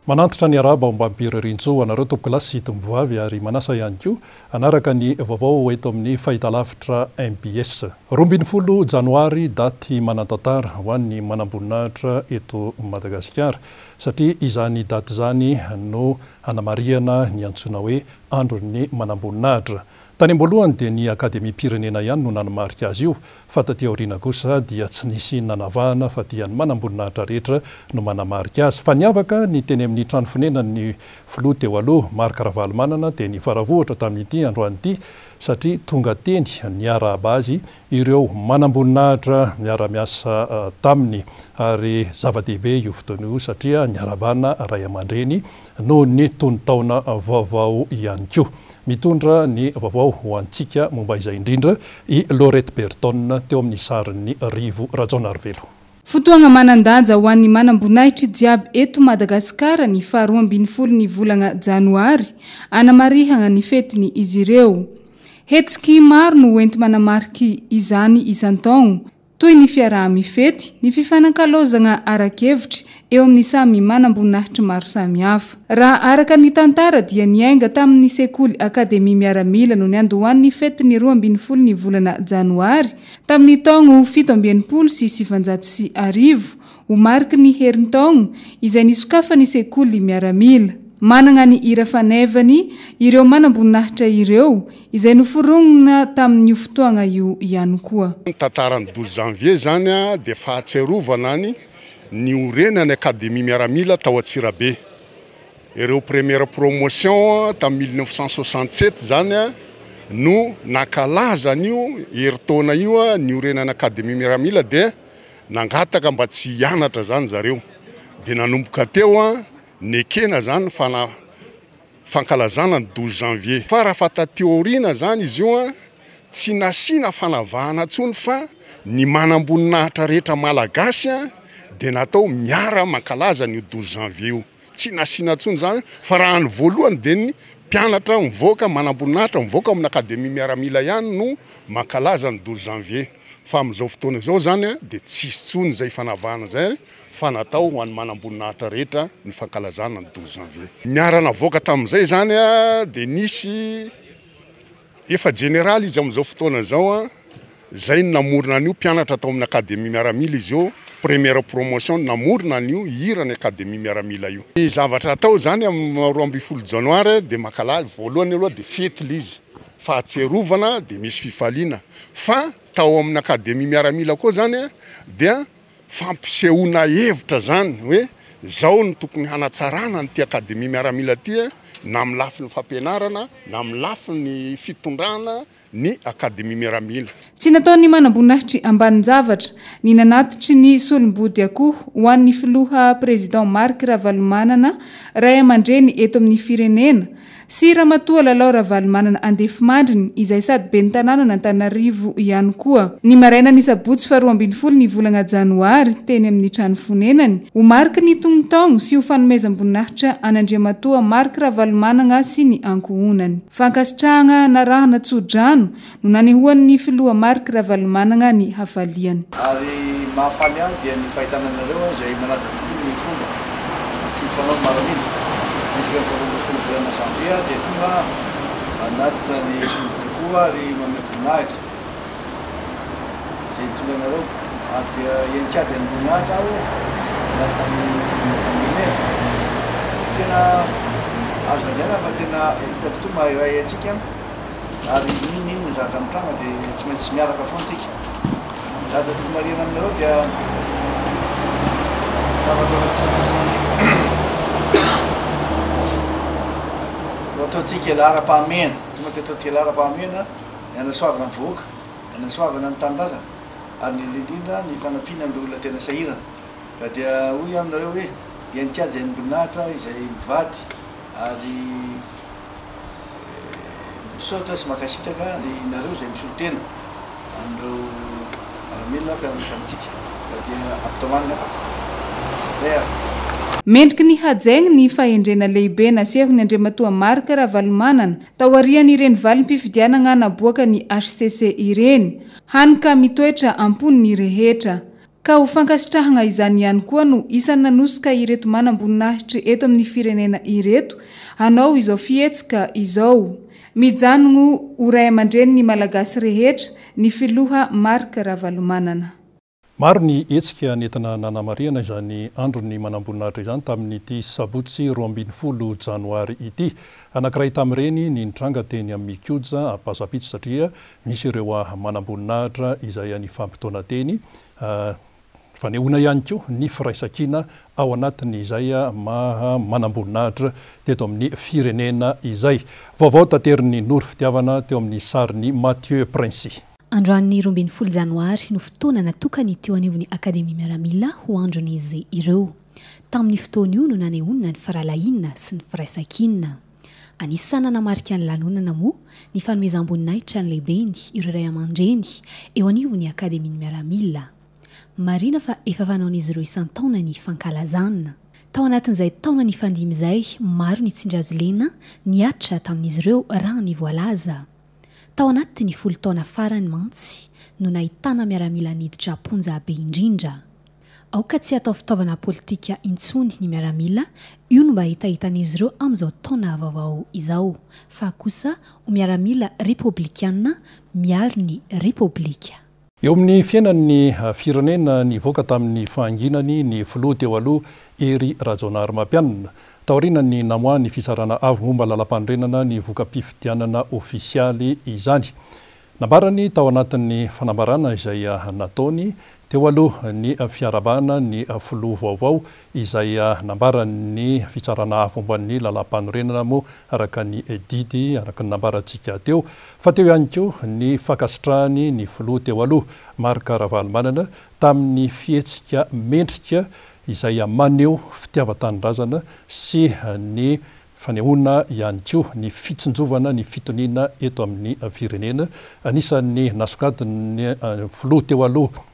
Manantitra ny araba mbampirerinjo anareo tompoko lasy tombovavy ary manasa ihany koa anaraka ny vaovao eto amin'ny fahitalavitra MBS. 12 Janoary daty manantantara ho an'ny manamboninahitra eto Madagasikara satria izany daty izany no hanamariana ny antsoina hoe andron'ny manamboninahitra. Tany amboalohany dia ny Akademia-pirenena ihany no nanamarika azy io, fa taty aoriana kosa dia tsy nisy nanavahana fa dia ny manamboninahitra rehetra no manamarika azy. Fa niavaka ny teny amin'ny trano fonenan'ny filoha teo aloha Marc Ravalomanana dia ny faravohatra tamin'ity androany ity satria tonga teny niarahaba azy ireo manamboninahitra miara-miasa taminy ary zava-dehibe io fotoana io satria niarabana ray aman-dreny no ny tonotaona vaovao ihany koa. Mitondra ny vaovao ho antsika momba izay indrindra i Lorette Berton teo amin'ny sarin'ny Rivo Janoary. Fotoagna manandanja ho an'ny manamboninahitra jiaby eto Madagasikara ny 12 ny volana Janoary anamarihana ny fetiny izy ireo. Hetsiky maro no enti manamariky izany isan-taogno toy ny fiaraha-mifety, ny fifanankalozana arakevitry eo amin'ny samy manamboninahitra maro samihafa. Raha araka ny tantara dia niainga tamin'ny sekoly Akademia miaramila no niandohan'ny fetiny 12 ny volana Janoary tamin'ny taogno 17 sy 710 ho mariky ny herintaogno izay nisokafa ny sekoly miaramila. Manana ny ira fanevany ireo manamboninahitra ireo izay noforonina tamin'ny fotoagna io ihany koa. Tantarany 12 janvier zany dia fahatserovana ny orenany Akademia miaramila tao Atsirabe. Ireo première promotion tamin'ny 1967 zany no nakalaza an'io heritaona io ny orenany Akademia miaramila dia nangataka mba tsy hianatra zany zareo. Dia nanomboka teo nekena zany fankalazana ny 12 janvier. Fa raha fatateoriana zany izy io tsy nasina fanavahana tsony fa ny manamboninahitra rehetra malagasy dia natao miara mankalaza ny 12 janvier io. Tsy nasina tsony zany fa raha ny voalohany dia ny mpianatra mivoaka manamboninahitra mivoaka amin'ny Akademia miaramila ihany no mankalaza ny 12 janvier. Fa amin'izao fotoana izao zany dia tsisy tsony izay fanavahana zay fa natao ho an'ny manamboninahitra rehetra ny fankalazana ny 12 janvier. Niarana voaka tamin'izay zany dia nisy efa général izy amin'izao fotoana izao zay namorona an'io mpianatra tao amin'ny Akademia miaramila izy io première promotion namorona an'io hira ny Akademia miaramila io. Ny zavatra atao zany amin'ny 12 Janoary dia mankalaza voalohany aloha dia fety izy fahatserovana dia misy fifaliana fa tao amin'ny Akademia miaramila koa zany dia fampisehoana hevitra zany hoe zao ny tokony hanatsarana ny Akademia miaramila ty na amin'ny lafiny fampianarana na amin'ny lafiny fitondrana ny Akademia miaramila. Tsy nataon'ny manamboninahitry ambanin-javatra ny nanatitry ny solombody akoho ho an'ny filoha Président Marc Ravalomanana ray aman-dreny eto amin'ny firenena sy Ramatoa Lalao Ravalomanana andefimandriny izay sady ben'ny tanàna n'Antananarivo ihany koa. Ny maraina ny sabotsy 12 ny volana Janoary teny amin'ny trano fonenany ho mariky ny tongotaogno sy ho fanomezam-boninahitra an'Andriamatoa Marc Ravalomanana sy ny ankohonany. Fankasitrahana narahana tsodrano no nanehoan'ny filoha Marc Ravalomanana ny hafaliany. Ary mahafaly ahy dia ny fahitananareo izay manatatoy ny fomba sy fanao maramila. Misy ka volana janvier dia tonga anatitra ny solondakoa ary manome voninahitra. Izay tonga anareo dia iantsady ny voninahitra aho tena azo lazaina fa tena hitako toa mahiray antsika ary iny ny zavatra mitranga dia tsy maintsy miaraka foana antsika. Zavatra tokony marina aminareo dia zavatra tsy misy ataontsika lara-pahamehana, tsy maintsy ataontsika lara-pahamehana ny anasoavana ny voaka, ny anasoavana ny tanindrazana ary ny indrindra ny fanampiana amin'ny olona tena sahirana. Ka dia hoy aminareo hoe iantsady izay voninahitra izay mivady ary misaotra sy makasitraka nareo izay misolotena amin'ireo miaramila mpiara-misantsika. Ka dia ampitomanina afatra. Zay ary. Mendriky ny hajaigny ny fahendrena lehibe nasehony Andriamatoa Marc Ravalomanana tao ariany ireny valim-pifidianana naboaka ny HCC ireny, hany ka mitoetra amponiny rehetra. ka ho fankasitrahana izany ihany koa no isany nanosika ireto manam-boninahitra eto amin'ny firenena ireto hanao izao fihetsika izao. Mijanogno ho ray aman-dreny ny malagasy rehetra ny filoha Mark Ravalomanana. Maro ny hetsika nentina nanamariana izany andro ny manam-boninahitra izany tamin'ity sabotsy 12 janoary ity. Anankiray tamin'ireny ny nitranga teny amin'ny Koja Ampasapitso satria misy ireo manam-boninahitra izay any fampitona teny fanehoana ihany koa ny firaisan-kina ao anatin'izay manam-boninahitra teto amin'ny firenena izay. Vaovao tanterin'ny Noro Fitiavana teo amin'ny sarin'ny Mathieu Prince. Androan'ny 12 janoary no fotoana natokany teo anivon'ny Akademia Miaramila ho andron'izy ireo. Tamin'ny fotoana io no nanehoana ny faralahinana sy ny firaisan-kina. Anisana namarika ny lanonana moa ny fanomezam-boninahitra ny lehibeny ireo ray aman-dreny eo anivon'ny Akademia Miaramila. Marina fa efa fanaon'izy ireo isan-taona ny fankalazana. Tao anatin'izay taona ny fandimizay maro ny tsindrazo-lena niatra tamin'izy ireo raha ny voalaza. Tao anaty ny 10 taona farany mantsy no nahitana Miaramila niditra ponja be indrindra. Aoka tsy atao fitaovana politika intsony ny Miaramila, io no mba hitahitan'izy ireo amin'izao taona vaovao izao. Fa kosa ho Miaramila republikanina miaro ny republika. Eo amin'ny fiainan'ny firenena nivoaka tamin'ny fahanginany ny filoha teo aloha Ery Rajonary mampianina. Taorianany namoa ny fisarana avo momba lalam-panorenana ny voka-pifidianana ofisialy izany. Nambarany tao anatin'ny fanambarana izay nataony teo aloha ny fiarabana ny filoha vaovao izay nambarany fisarana avo momba ny lalam-panorenana moa araka ny didy araka ny nambarantsika teo. Fa teo ihany koa ny fankasitrahany ny filoha teo aloha Mark Ravalomanana tamin'ny fihetsika mendrika izay maneho fitiavan-tanindrazana sy ny fanehoana ihany koa ny fitsinjovana ny fitoniana eto amin'ny firenena. Anisan'ny nasokadiny filoha teo aloha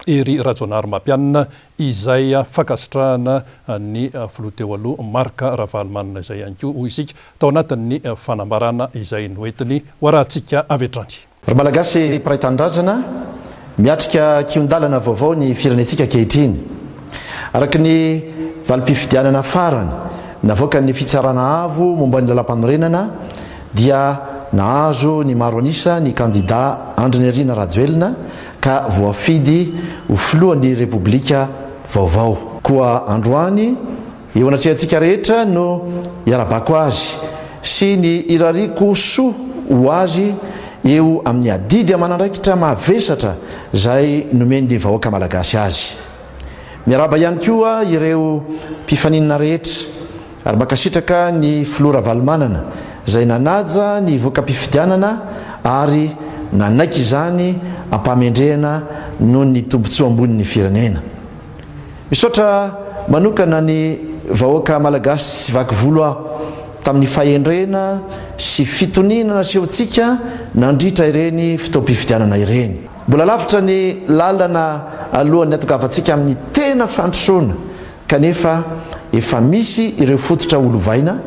Ery Rajonary mampianina izay fankasitrahana ny filoha teo aloha Mark Ravalomanana izay ihany koa hoy isika tao anatin'ny fanambarana izay noentiny hoarahantsika avy hatrany. Ry Malagasy mpiray tanindrazana miatrika kiondalana vaovao ny firenentsika kehitriny. Araka ny valim-pifidianana farany navoaka ny fitsarana avo momba ny lalam-panorenana dia nahazo ny maro anisa ny kandida Andrineriana Rajoelina ka voafidy ho filohan'ny republika vaovao. Koa androany eo anatrehantsika rehetra no iarabako azy sy ny irariko soa ho azy eo amin'ny adidy amanandraikitra mavesatra zay nomeny vahoaka malagasy azy. Miaraba ihany koa ireo mpifaninana rehetra ary makasitraka ny filoha Ravalomanana zay nanaja ny voka-pifidianana ary nanaiky izany ampamendrehana noho ny tombotsoa ambonin'ny firenena. Misaotra manokana ny vahoaka malagasy sy vaky volo aho tamin'ny fahendrena sy fitoniana nasehontsika nandritra ireny fitaom-pifidianana ireny. Mbola lavitra ny lalana alohan'ny atokavantsika amin'ny tena fandrosoana kanefa efa misy ireo fototra olovaina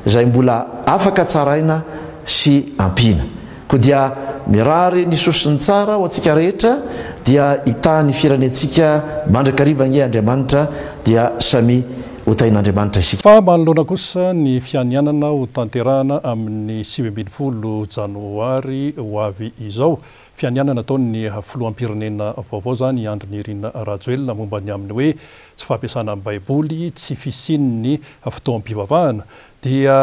zay mbola afaka tsaraina sy ampina. Koa dia mirary ny sosiny tsara ho antsika rehetra dia hita ny firenentsika mandrakariva nge Andriamanitra dia samy hotain'Andriamanitra isika. Fa manoloana kosa ny fianianana ho tanterahana amin'ny 12 janoary ho avy izao. Fianianana ataon'ny filoham-pirenena vaovao zany Andrineriana Rajoelina momba ny amin'ny hoe tsy fampiasana amin'ny baiboly, tsy fisian'ny fotoam-pivavahana dia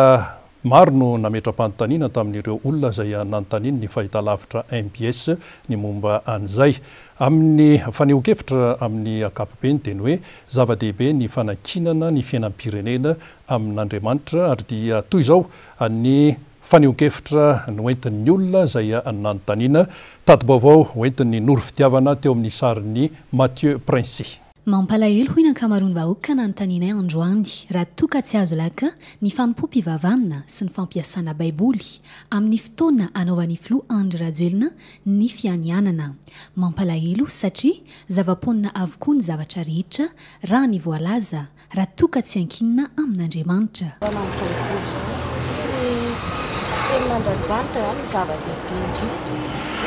maro no nametra-panontaniana tamin'ireo olona zay nanontaniana ny fahitalavitra MBS ny momba an'izay. Amin'ny faneho-kevitra amin'ny ankapobeny teny hoe zava-dehibe ny fanankinana ny fiainam-pirenena amin'Andriamanitra ary dia toy izao ny faneho-kevitra noentin'ny olona zay nanontaniana. Tadi-baovao hoentin'ny Noro Fitiavana teo amin'ny sarin'ny Mathieu Prince. Mampalahelo hoy nankamarony vahoaka nanontanianay androany raha toka tsy azo laka ny fanompo-pivavahana sy ny fampiasana baiboly amin'ny fotoana anaovan'ny filoha Andry Rajoelina ny fianianana. Mampalahelo satria zava-ponina avokoa ny zavatra rehetra raha ny voalaza raha toka tsy ankinina amin'Andriamanitra.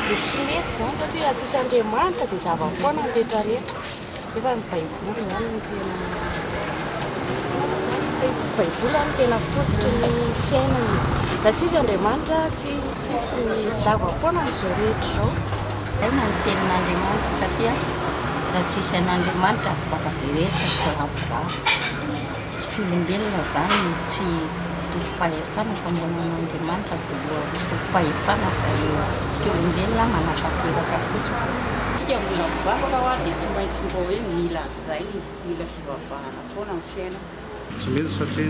dia tsy mety zany satria tsisy Andriamanitra dia zava-poana ny rehetrarehetra efa ny baiboly zany ny tena baiboly ny tena fototry ny fiainana raha tsisy Andriamanitra tsisy ny zava-poana n'izao rehetra izao aina ny tenin'Andriamanitra satria raha tsisy an'Andriamanitra zava-rehetra tsy ravoravo tsy fiolombelona zany tsy tompom-pahefana fa mbona an'Andriamanitra voalohany tompom-pahefana zay fiolombelona manatanteraka fotsiny tsika mbola mivavaka ho dia tsy maintsy mba hoe mila zay mila fivavahana foana ny fiainana tsy mety satria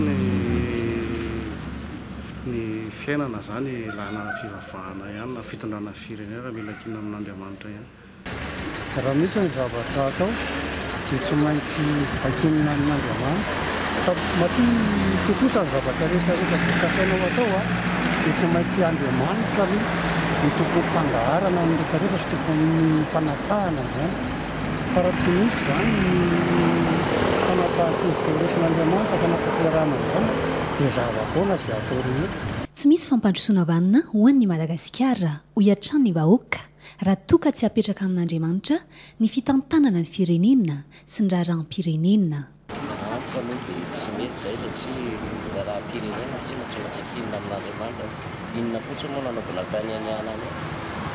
ny fiainana zany lana fivavahana ihany na fitondrana firenena raha mila kina amin'Andriamanitra ihany raha misy ny zavatra atao dia tsy maintsy akinina amin'Andriamanitra maty totosa ny zavatra rehetrarehetra vokasainao atao dia tsy maintsy Andriamanitra aloha ny tompony mpandaharana ny rehetrarehetra sy tompony mpanapahana zany fa raha tsy misy zany fanapahan-kevitra iresin'Andriamanitra fanapahan-toerana zany dia zava-poana zay atao rehetra tsy misy fampandrosoana vanina ho an'ny Madagasikara ho hiatrany ny vahoaka raha toka tsy hapetraka amin'Andriamanitra ny fitantanana ny firenena sy ny raharaham-pirenena tsy mety zay satria raha-pirenena tsy maintsy akinina amin'Andriamanitra inona fotsiny moa nanaovana fianianiana any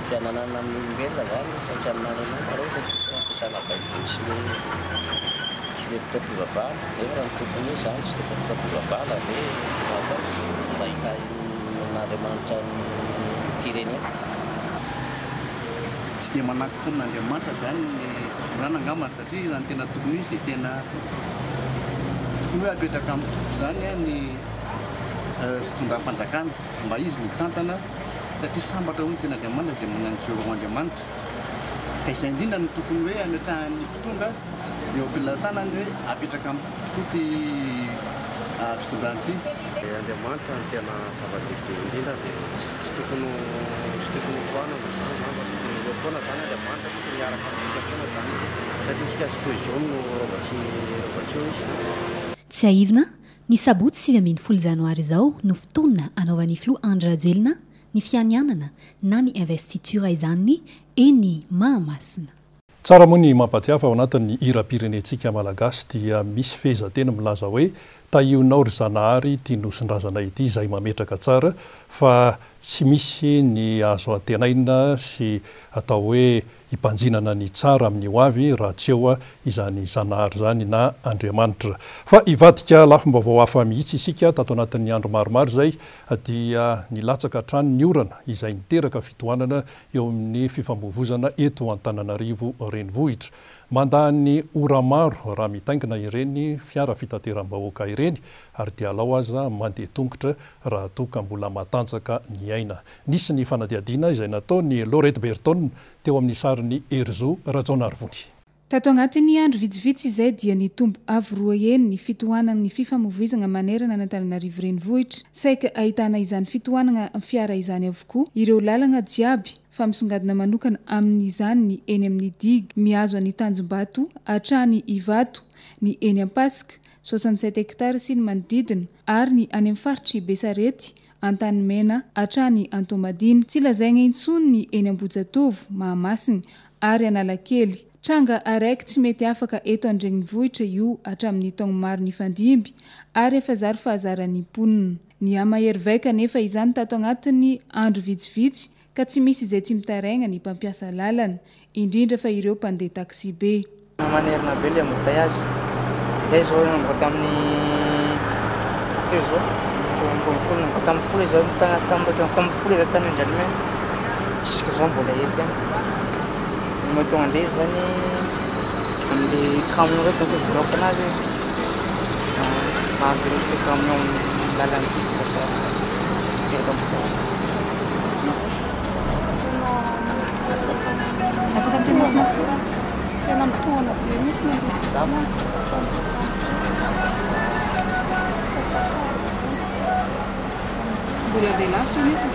fiananana amin'ny olombelona zany satsy amin'Andriamanitra rehefa tsisy fampiasana baiboly sy hoe fotoam-pivavahana nefa raha ny tompony io zany tsy tokony fotoam-pivavahana hoe mahita n'Andriamanitra ny firenena tsy dia manakon''Andriamanitra zany rana angambana satria zany tena tokony izy dia tena hoe apetraka amin'ny topo zany ny fitondram-panjakana mba izy mitantana satria sambatra hoe tena Andriamanitra zay magnano jehova Andriamanitra ka izay indrindra ny tokony hoe ametrahan'ny mpitondra eo ampilatanany hoe apetraka amin'ny toty fitondran'ity Andriamanitra ny tena zava-dehibe indrindra dia tsy tokony hoanana zany foana zany Andriamanitra tokony miaraka amintsika foana zany satria tsika sy toy izao no robatsy izy tsy aivina ny sabotsy 20 janoary izao no fotoana anaovan'ny filo Andry Rajoelina ny fianianana na ny investitura izany eny Mahamasina tsara moa ny mampatsiafa ao anatin'ny hira-pirenentsika malagasy dia misy fehezanteny milaza hoe taionao ry Janoary ity nosondrazana ity izay mametraka tsara fa tsy misy ny azo antenaina sy atao hoe hipanjinana ny tsara amin'ny ho avy raha tsy eo izany Janoary zany na Andriamanitra fa ivadika lafim-baovao hafa mihitsy isika tato anatin'ny andro maromaro zay dia nilatsaka hatrany ny orana izay niteraka fitohanana eo amin'ny fifamoivoizana eto Antananarivo renivohitra mandany ora maro raha mitaingina ireny fiara fitateram-bahoaka ireny ary dia alao aza mandeha tongotra raha toka mbola matanjaka ny aina nisy ny fanadiadiana izay natao ny Lorette Berton teo amin'ny sariny Erzo Rajonarvony tato agnatin'ny andro vitsivitsy izay dia ny tombo avy roa eny ny fitohanana ny fifamoivoizana manerana ny Antananarivo renivohitra saika ahitana izany fitohanana fiara izany avokoa ireo lalana jiaby fa misongadina manokana amin'izany ny eny amin'ny Digue miazo ny Tanjombato hatrany Ivato ny eny Ampasika 67 hektares sy ny manodidina ary ny any amin'ny faritry Besarety Antanimena hatrany Antomadina tsy lazaina intsony ny eny Ambojatovo Mahamasina ary Analakely tranga araiky tsy mety afaka eto andrenivohitra io hatramin'ny taogno maro ny fandimby ary efa zary fahazaran'ny mponina ny amahery vaika nefa izany tato agnatin'ny andro vitsivitsy ka tsy misy izay tsy mitaraigna ny mpampiasa lalana indrindra fa ireo mpandeha taxi be manerina be le embouteillage zay zao nambota amin'ny firy zao tamin'ny folo zao tamin'ny folo zao tany Andranimena jusque zao mbola ety any mahatonga an'ilay zany amin'ilay camion reto fivoraka anazy mahampy reto camion lalana ity lasa teraka embouteillage tena mitohana be mihitsy ny mbola dia lavitra nefa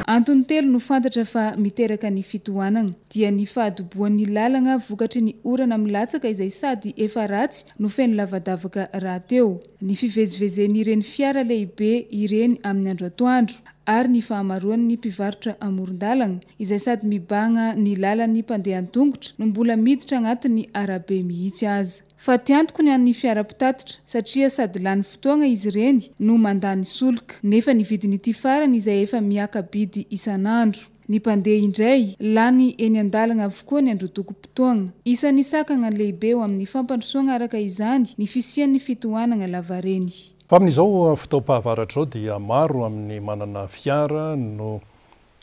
Antony telo no fantatra fa miteraka ny fitohanana dia ny fahadoboan'ny lalagna vokatry ny orana milatsaka izay sady efa ratsy no feno lavadavaka rahateo, ny fivezivezen'ny ireny fiara lehibe ireny amin'ny andro atoandro ary ny fahamaroan'ny mpivarotra amoron-dalana izay sady mibagna ny lalan'ny mpandeha an-tongotra no mbola miditra agnatin'ny arabe mihitsy aza. Fa tiantoko ny an'ny fiara-pitatitra satria sady lany fotoagna izy ireny no mandany solika nefa ny vidin'ity farany izay efa miaka-bidy isan'andro. Ny mpandeha indray lany eny an-dalana avokoa ny andro-toko-potoagna. Isan'ny sakana lehibe eo amin'ny fampandrosoana araka izany ny fisian'ny fitohanana lavareny. Fa amin'izao fotoam-pahavaratra ao dia maro amin'ny manana fiara no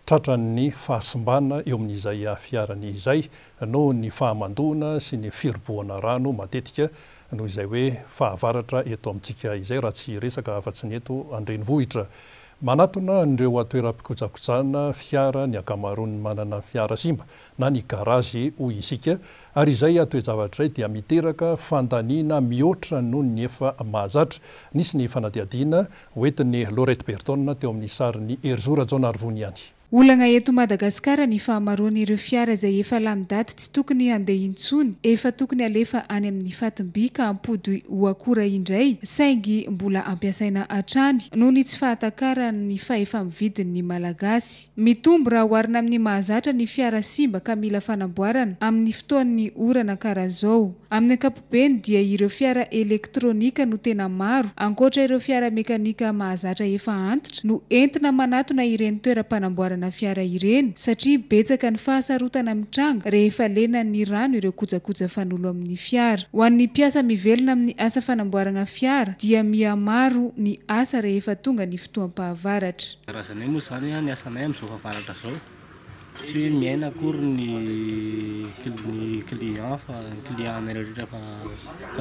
tratran'ny fahasimbana eo amin'izay fiarany izay no ny fahamandona sy ny firiboana rano matetika no izay hoe fahavaratra eto amintsika izay raha tsy resaka afa-tsy ny eto an-drenivohitra. Manatona ireo toeram-pikojakojana fiara ny akamaroany manana fiara simba na ny garazy hoy isika ary izay toe-javatra izay dia miteraka fandaniana mihoatra noho ny efa mahazatra. Nisy ny fanadihadiana hoentin'ny Lorette Berton teo amin'ny sariny Erzora Janoary vony ihany. Olana eto Madagasikara ny fahamaroan'ireo fiara izay efa lany daty tsy tokony handeha intsony, efa tokony alefa any amin'ny fatim-by ka ampody ho akora indray saingy mbola ampiasaina hatrany noho ny tsy fahatakaran'ny fahefa-mividin'ny malagasy. Mitombo raha oharina amin'ny mahazatra ny fiara simba ka mila fanamboarana amin'ny fotoan'ny orana karazao. Amin'ny ankapobeny dia ireo fiara elektronika no tena maro ankoatra ireo fiara mekanika mahazatra efa antitra no entina manatona ireny toeram-panamboarana fiara ireny satria betsaka ny fahasarotana mitranga rehefa lena ny rano ireo kojakoja fanolo amin'ny fiara. Ho an'ny mpiasa mivelona amin'ny asa fanamboarana fiara dia mihamaro ny asa rehefa tonga ny fotoam-pahavaratra. Karazana moa zany ny asanay amin'izao fahavaratra zao. Tsy hoe miaina akory ny client fa client rehetra fa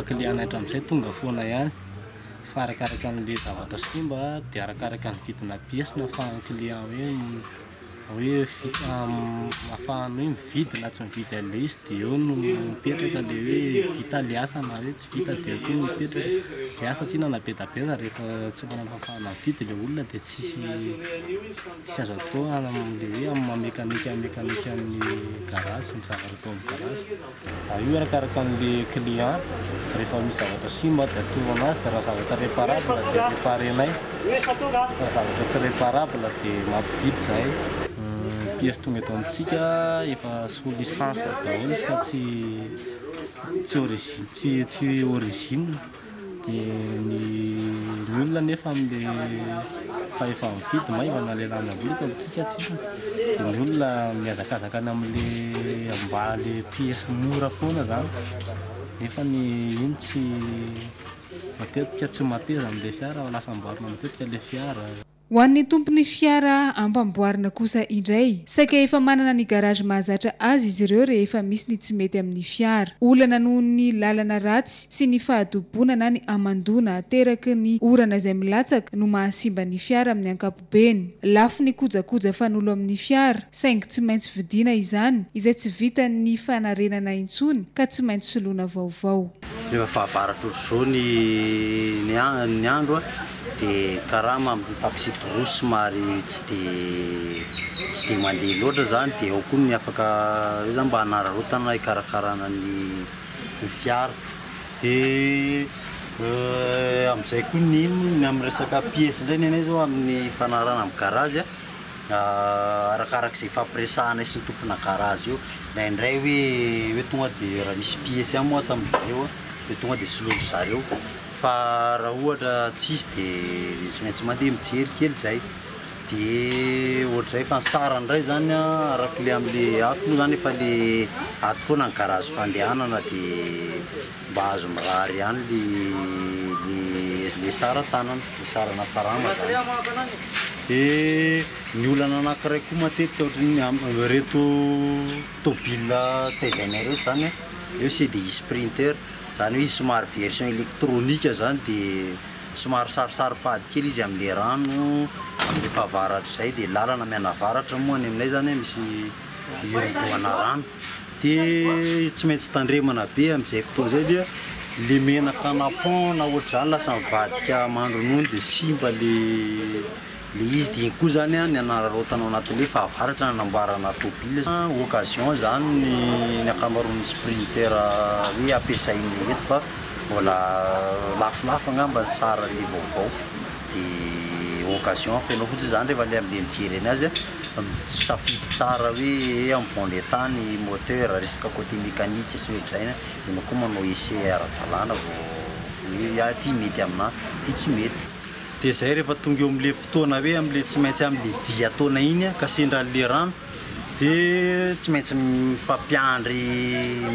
client hatramin'izay tonga foana ihany. Fa arakaraka an'ilay zavatra simba dia arakaraka ny vidina pièce na fa client hoe afahany hoe mividy na tsy mividy an'ilay izy dia eo no mipetraka ilay hoe vita ilay asa na hoe tsy vita dia eo no mipetraka. Dia asa tsy nanabedabeza rehefa tsy manafafahana mividy ilay olona dia tsy azo atao amin'ilay hoe amin'ny mekanika amin'ny garazy ny zavatra atao amin'ny garazy. Io arakaraka an'ilay client rehefa misy zavatra simba dia atao anazy dia raha zavatra réparable dia réparenay. Raha zavatra tsy réparable dia mampividy zahay. Pièce tonga eto amintsika efa sous licence daholo fa tsy origine dia ny olona nefa amin'ilay fahefa mividy maivana ilay lany amboloka amintsika tsisy dia ny olona mihazakazaka any amin'ilay ambale pièce mora foana zany nefa ny iny tsy matetika tsy mateza amin'ilay fiara lasa amboarina matetika ilay fiara. Ho an'ny tompon'ny fiara ampamboarina kosa indray, saika efa manana ny garage mahazatra azy izy ireo rehefa misy ny tsy mety amin'ny fiara. Olana noho ny lalana ratsy sy ny fahadobona na ny amandona ateraky ny orana izay milatsaka no mahasimba ny fiara amin'ny ankapobeny. Lafo ny kojakoja fanolo amin'ny fiara, saingy tsy maintsy vidiana izany izay tsy vita ny fanarenana intsony ka tsy maintsy soloina vaovao. Rehefa fahavaratra ohatr'izao ny andro dia karama amin'ny taxi drosy somary tsy dia mandeha loatra zany dia ao koa ny afaka hoe zany mba hanararotana hikarakarana ny fiara. Dia amin'izay koa ny amin'ny resaka pièce indray ny anay zao amin'ny fanarana amin'ny garazy arakarak'izay fampiresahanay sy ny tompona garazy io. Indray hoe tonga dia raha misy pièce ihany moa ato amin'ireo dia tonga dia soloina zareo. Fa raha ohatra tsisy dia tsy maintsy mandeha mijery kely izay. Dia ohatr'izay fa ny sarany indray zany arak'ilay amin'ilay ato moa zany efa ilay ato foana ny garazy fandehanana dia mba azo mirary ihany ilay saran-tanana, ilay sarana karama zany. Dia ny olana anankiray koa matetika ohatran'ny reto tômôbila taizainay reto zany eo CDI Sprinter. Zany hoe somary version elektronika zany dia somary sarisary-pady kely izy amin'ilay rano amin'ilay fahavaratra izay dia lalana mianavaratra moa ny aminay zany misy iroboana rano dia tsy maintsy tandremana be amin'izay fotoana izay dia le menaka napon na ohatr'izany lasa mivadika mandronono dia simba le izy dia koa zany ny anararotanao anatin'le fahavaratra nanamboarana tobile occasion zany ny akamaroan'ny sprinter hoe ampiasainy eto fa mbola lafilafo angamba ny sara le vaovao dia occasion fenao fotsy zany rehefa le am'le mijery any azy safidy tsara hoe ambon le tany moteur resaka côté mécanique sy ohatr'izay dia koa manao essai ara-dalàna vao ty mety amina ty tsy mety dia zay rehefa tonga eo am'le fotoana hoe am'le tsy maintsy am'le dia taona iny ka sendran'le rano dia tsy maintsy mifampiandry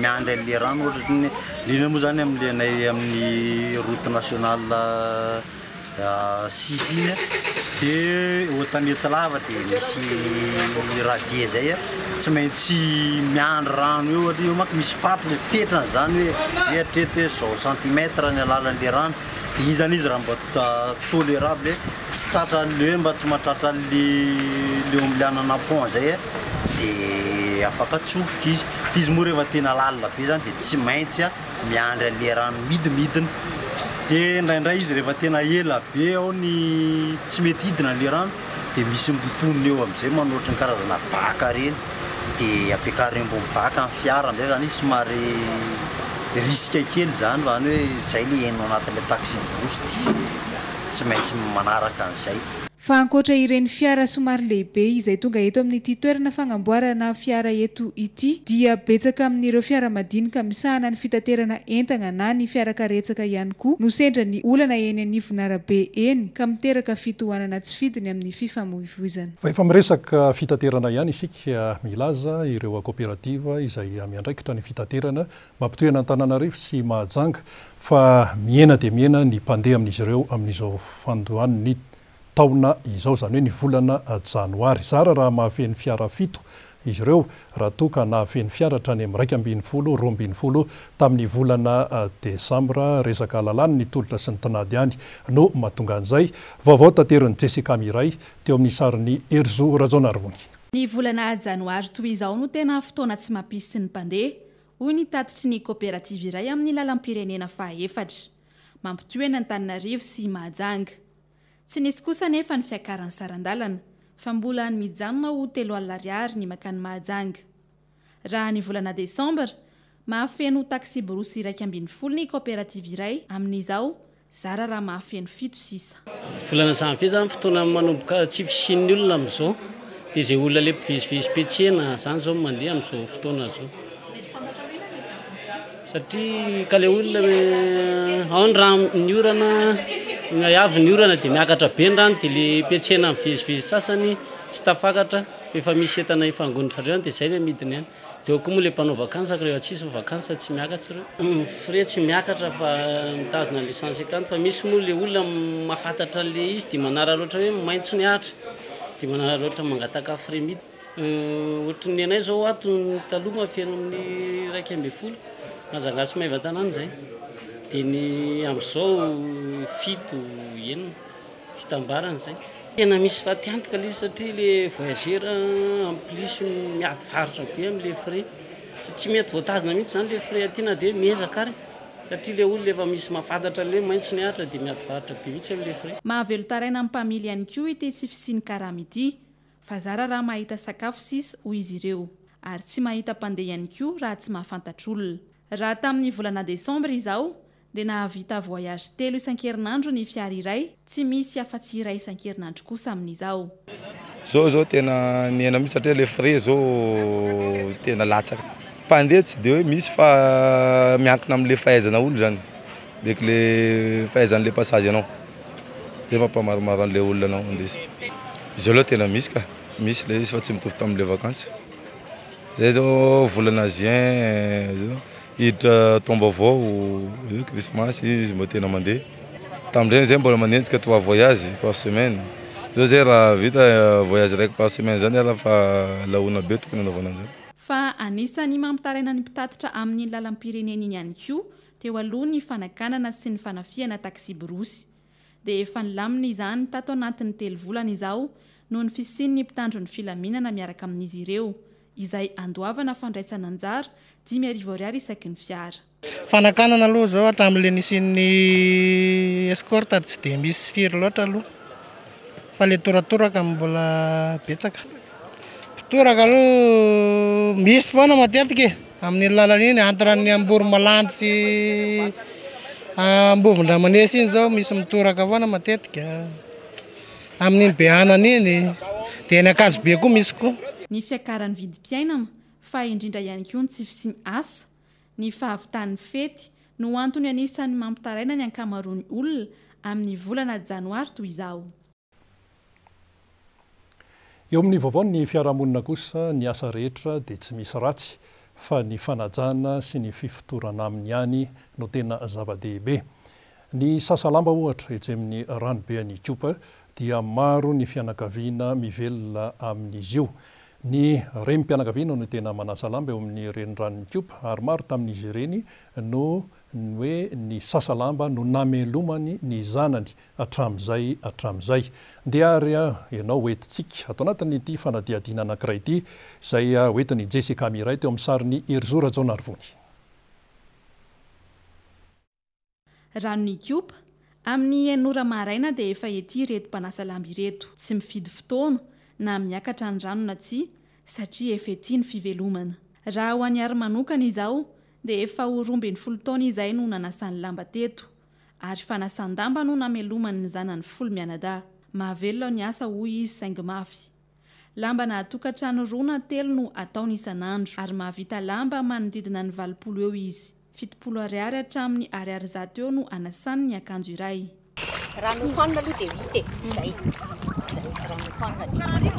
miandry an'le rano ohatra ny lina moa zany am'le anay amin'ny route nationale 6 iny dia otanety lava dia misy radie zay tsy maintsy miandry rano eo io manko misy faty le fetrany zany hoe hatreto hoe 100 cm ny alalan'le rano dia iny zany izy raha mba tolérable tsy tratran'le mba tsy mahatratra le omblianana pont zay dia afaka tsofoka izy fa izy moa rehefa tena lalina be zany dia tsy maintsy miandry an'le rano midimidina dia indraindray izy rehefa tena ela be ao ny tsy mety hidina le rano dia misy mbotoniny eo amin'izay manoatra ny karazana baka reny dia ampiakariny ambony baka ny fiara amin'izay zany izy somary risque kely zany zany hoe izay le enao anatin'le taxi bus tsy maintsy manaraka an'izay fa ankoatra ireny fiara somary lehibe izay tonga eto amin'ity toerana fagnamboarana fiara eto ity dia betsaka amin'ireo fiara madinika misahana ny fitaterana entana na ny fiarakaretsaka ihany koa no sendra ny olana eny anivon'arabe eny ka miteraka fitohanana tsy fidiny amin'ny fifamoivoizana. Fa efa miresaka fitaterana ihany isika milaza ireo coopérative izay miandraikitra ny fitaterana mampitohana Antananarivo sy Mahajanga fa miena dia miena ny mpandeha amin'izy ireo amin'izao fandohan'ny taona izao zany hoe ny volana janoary zara raha mahafeny fiara fito izy ireo raha toa ka nahafeny fiara hatrany amin'ny 220 tamin'ny volana desambra resaka lalàna ny tolotra sy ny tinady ihany no mahatonga an'izay vaovao tanteriny Jessica Miray teo amin'ny sarin'ny Erzo Rajonarivony. Ny volana janoary toy izao no tena fotoana tsy mampisy ny mpandeha hoy ny tatitry ny coopérative iray amin'ny lalam-pirenena faha-efatra mampitohana Antananarivo sy Mahajanga. Tsy nisy kosa nefa ny fiakaran'ny sarandalana fa mbola ny mijanona ho 3 alina ariary ny makany Mahajanga. Raha ny volana desambra mahafeno taxi borosy 120 ny coopérative iray amin'izao zara raha mahafeno 700. Volana janvier zany fotoana manomboka tsy fisin'ny olona amin'izao dia izay olona le mpivezivezy petsena zany zao mandeha amin'izao fotoana zao satria ka le olona ao ny raha ny orana avy ny orana dia miakatra be ny rano dia le petsena mivezivezy sasany tsy tafakatra fa efa misy entana ifangonotra reo dia izay le midiny ihany dia koa moa le mpanao vakansa rehefa tsisy vakansa tsy miakatra reo frais tsy miakatra fa mitazona lisansy akanto fa misy moa le olona mahafantatra le izy dia manara loatra hoe maintso ny ahatra dia manara loatra mangataka frais mity ohatry ny anay zao ato ny taloha mafeno amin'ny 120 mazangasy maivan-tanàna zay dia ny amin'izao 7 enina fitambarana zay tena misy fatiantoka le satria le voyageur en plus miady varitra be amin'le frais satria tsy mety voatazana mihitsy zany le frais aty na dia miezaka ary satria le olona efa misy mahafantatra le maintso ny ahatra dia miady varitra be mihitsy amin'le frais. Mahavelo taraina amin'ny mpamily ihany koa ity tsy fisiany karama ity fa zara raha mahita sakafo sisa ho izy ireo ary tsy mahita mpandeha ihany koa raha tsy mahafantatra olona. Raha tamin'ny volana desambra izao dia nahavita voyage 3 isan-kerinandro ny fiara iray tsy misy afa-tsy iray isan-kerinandro kosa amin'izao. Zao tena niena mihitsy satria le frais zao tena latsaka. Mpandeha tsy dia hoe misy fa miankina amin'le fahaizana olo zany dia le fahaizan'le passage anao zay mampamaromarao an'le olona anao andesy. Izy aloha tena misy ka misy le izy fa tsy mitovy tamin'le vakansa zay zao volana juin zao hiditra taom-baovao Christmas izy mba tena mandeha tamin'ireny zay mbola manenjika 3 voyage par semaine zao zay raha vita voyage raiky par semaine zany raha fa laona be tokony anaovana an'izany. Fa anisany mampitaraina ny mpitatitra amin'ny lalam-pirenena iny ihany koa teo aloha ny fanakanana sy ny fanafiana taxi borosy dia efa nilamina izany tato anatin'ny 3 volana izao noho ny fisian'ny mpitandro ny filaminana miaraka amin'izy ireo izay andoavana fandraisana anjara 10,000 ariary isaky ny fiara. Fanakanana aloha zao hatramin'le nisin'ny escorte tsy dia misy firy loatra aloha fa le toratoraka mbola betsaka toraka aloha misy foana matetika amin'ny lalan'iny antrany amboro malantsy ambovon-dramanesy iny zao misy mitoraka foana matetika amin'ny behanana iny dia ny akazobe koa misy koa. Ny fiakaran'ny vidim-piainana fa indrindra ihany koa ny tsy fisiny asa ny fahavitan'ny fety no antony anisan'ny mampitaraina ny ankamaroan'ny olona amin'ny volana janoary toy izao. Eo amin'ny vaovao ny fiarahamonina kosa ny asa rehetra dia tsy misy ratsy fa ny fanajana sy ny fifotorana aminy ihany no tena zava-dehibe. Ny sasalamba ohatra etsy amin'ny ranobe any Ethiopia dia maro ny fianakaviana mivelona amin'izy io. Ny renim-pianakaviana no tena manasa lamba eo amin'ny renirano Ethiopia ary maro tamin'izy ireny no hoe ny sasalamba no namelomany ny zanany atramizay. Dia ary ianao hoentitsika ato anatin'ity fanadiadiana anankiray ity izay hoentiny Jessica Miray teo amin'ny sariny Erzora Janoary. Ranon'ny Ethiopia amin'ny enora maraina dia efa ety reto mpanasa lamba ireto, tsy mifidy fotoana na miakatra ny rano na tsy satria efa ety ny fivelomana. Raha ho any ary manokana izao dia efa ho 12 taona izay no nanasany lamba teto ary fanasan-damba no namelomany ny zanany 10 mianadahy. Mahavelona ny asa hoy izy saingy mafy. Lamba na tokantrano 2 na 3 no ataony isan'andro ary mahavita lamba manodidina ny 20 eo izy. 70 ariary hatramin'ny ariary 100 eo no anasany ny akanjo iray. Rano hoanina aloha dia vita zay rano hoanina dia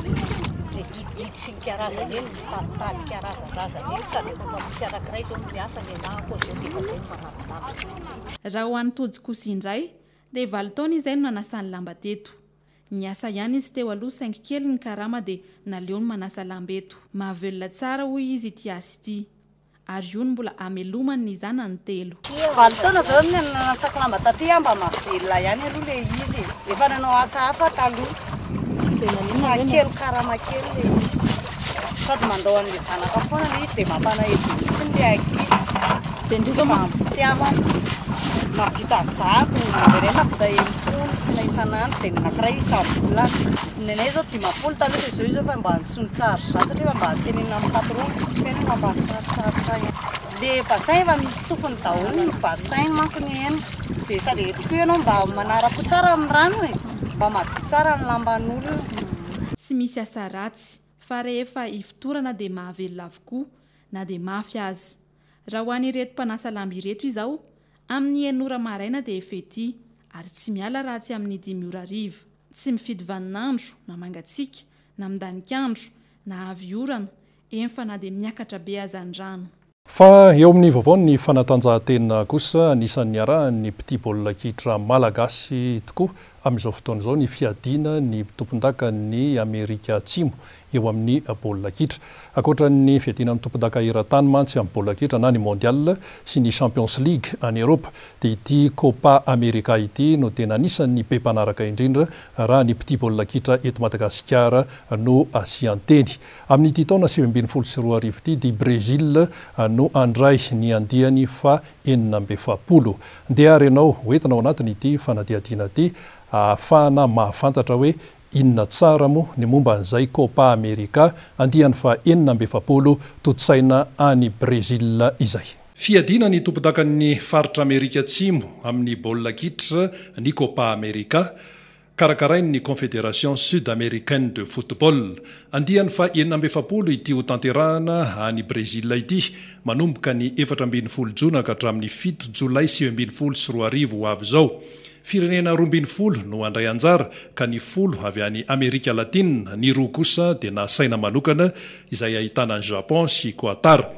dididid sy ny karazany eny mitaditady karazan-drazany eny sady efa misy anankiray zao miasa lehilahy koa zao dia zay manampilamba. Raha ho an'ny tojy kosa indray dia 7 taona izay no nanasany lamba teto. Ny asa ihany izy teo aloha saingy kely ny karama dia naleony manasa lamba eto. Mahavelona tsara hoy izy ity asa ity. Ary io mbola amelomany ny zanany 3. 7 taona zao ny nanasako lamba taty mba mahavelona ihany aloha le izy. Efa nanao asa hafa taloha. Kely karama kely le izy. Sady mandao an'le zanaka foana le izy dia mampanahevo mihitsy ny le ankizy. Dia mampitiama mavita 100 naverena mavita 80 na isan'andro dia nankiray isam-bolana. Ny anay zao 10 taloha dia zao izy fa mba nisonitrary zato rehefa mba tenena amin'ny patron tena mba sarosarotra ihany. Le bassin efa misy tompony daholo ny bassin manko ny eny dia sady eto ianao mba manara-po tsara amin'ny rano e mba madio tsara ny lamban'olona. Tsy misy asa ratsy fa rehefa ifotorana dia mahavelona avokoa na dia mafy azy. Raha ho an'ireto mpanasa lamba ireto izao amin'ny enora maraina dia efa ety ary tsy miala raha tsy amin'ny 10 ora hariva. Tsy mifidy vaninandro na mangatsiaka na midanikandro na avy orana eny fa na dia miakatra be azany rano. Fa eo amin'ny vaovao ny fanatanjahantena kosa anisan'ny arahan'ny petit baolina kitra malagasy tokoa amin'izao fotoana izao ny fiadiana ny tompon-daka ny Amerika Atsimo eo amin'ny baolina kitra. Ankoatran'ny fiadiana amin'ny tompon-daka eran-tany mantsy amin'ny baolina kitra na ny mondial sy ny Champions League any Europa dia ity Copa America ity no tena anisan'ny be mpanaraka indrindra raha ny petit baolina kitra eto Madagasikara no asianteny. Amin'ity taona 2024 ity di Brésil no andray ny andiany fa 470. Dia ary ianao hoentinao anatin'ity fanadiadiana ity ahafahana mahafantatra hoe inona tsara moa ny momba an'izay Copa America andiany fa 470 totsaina any Brésil izay. Fiadiana ny tompon-dakan'ny faritra Amerika Atsimo amin'ny baolina kitra ny Copa America karakarain'ny Confédération Sud-Américaine de Football. Andiany fa 470 ity ho tanterahana any Brésil ity manomboka ny 14 jona ka hatramin'ny 7 jolay 2024 ho avy izao. Firenena 12 no andray anjara ka ny 10 avy any Amerika Latina, ny 2 kosa dia nasaina manokana izay ahitana ny Japon sy Qatar.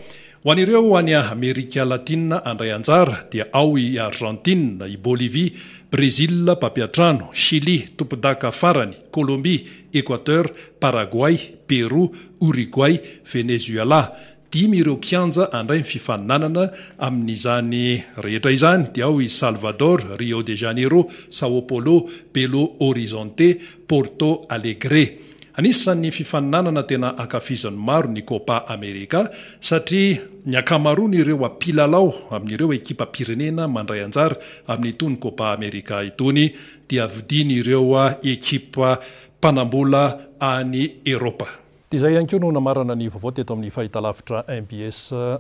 Ho an'ireo any Amerika Latina andray anjara dia ao i Argentine, i Bolivie, Brésil, Papiatrano, Chili, tompon-daka farany, Colombie, Équateur, Paraguay, Pérou, Uruguay, Venezuela. 5 ireo kianja andray ny fifaninanana amin'izany rehetra izany dia ao i Salvador, Rio de Janeiro, Sao Paulo, Belo Horizonte, Porto Alegre. Anisan'ny fifaninanana tena ankafizan'ny maro ny Copa America satria ny akamaroany ireo ampilalao amin'ireo ekipa pirenena mandray anjara amin'itony Copa America itony dia vidiny ireo ekipa mpanambola any Eropa. Izay ihany koa no namarana ny vaovao teto amin'ny fahitalavitra MBS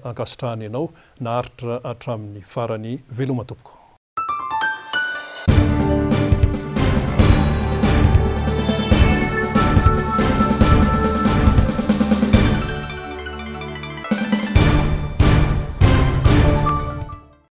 ankasitrahany ianao naharitra hatramin'ny farany veloma tompoko.